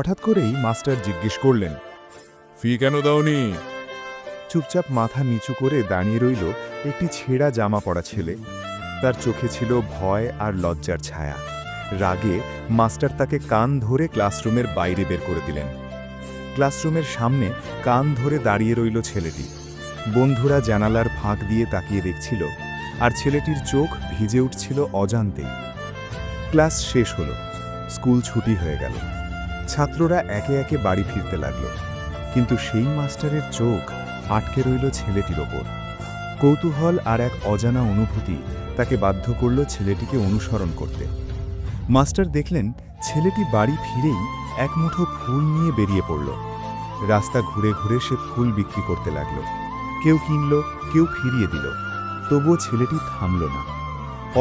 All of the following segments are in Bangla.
হঠাৎ করেই মাস্টার জিজ্ঞেস করলেন, ফি কেন দাওনি? চুপচাপ মাথা নিচু করে দাঁড়িয়ে রইল একটি ছেঁড়া জামা পরা ছেলে। তার চোখে ছিল ভয় আর লজ্জার ছায়া। রাগে মাস্টার তাকে কান ধরে ক্লাসরুমের বাইরে বের করে দিলেন। ক্লাসরুমের সামনে কান ধরে দাঁড়িয়ে রইল ছেলেটি। বন্ধুরা জানালার ফাঁক দিয়ে তাকিয়ে দেখছিল, আর ছেলেটির চোখ ভিজে উঠছিল অজান্তেই। ক্লাস শেষ হলো, স্কুল ছুটি হয়ে গেল। ছাত্ররা একে একে বাড়ি ফিরতে লাগল, কিন্তু সেই মাস্টারের চোখ আটকে রইল ছেলেটির ওপর। কৌতূহল আর এক অজানা অনুভূতি তাকে বাধ্য করল ছেলেটিকে অনুসরণ করতে। মাস্টার দেখলেন ছেলেটি বাড়ি ফিরেই এক মুঠো ফুল নিয়ে বেরিয়ে পড়ল। রাস্তা ঘুরে ঘুরে সে ফুল বিক্রি করতে লাগল। কেউ কিনল, কেউ ফিরিয়ে দিল, তবুও ছেলেটি থামল না।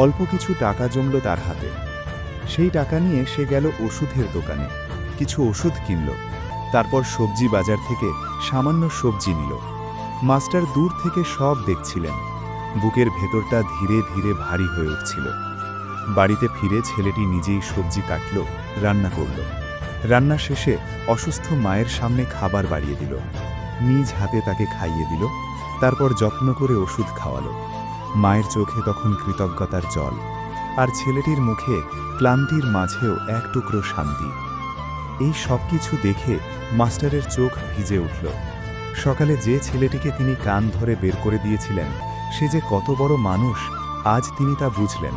অল্প কিছু টাকা জমল তার হাতে। সেই টাকা নিয়ে সে গেল ওষুধের দোকানে, কিছু ওষুধ কিনল। তারপর সবজি বাজার থেকে সামান্য সবজি নিল। মাস্টার দূর থেকে সব দেখছিলেন। বুকের ভেতরটা ধীরে ধীরে ভারী হয়ে উঠছিল। বাড়িতে ফিরে ছেলেটি নিজেই সবজি কাটল, রান্না করল। রান্না শেষে অসুস্থ মায়ের সামনে খাবার বাড়িয়ে দিল। নিজ হাতে তাকে খাইয়ে দিল, তারপর যত্ন করে ওষুধ খাওয়ালো। মায়ের চোখে তখন কৃতজ্ঞতার জল, আর ছেলেটির মুখে ক্লান্তির মাঝেও এক টুকরো শান্তি। এই সব কিছু দেখে মাস্টারের চোখ ভিজে উঠল। সকালে যে ছেলেটিকে তিনি কান ধরে বের করে দিয়েছিলেন, সে যে কত বড় মানুষ, আজ তিনি তা বুঝলেন।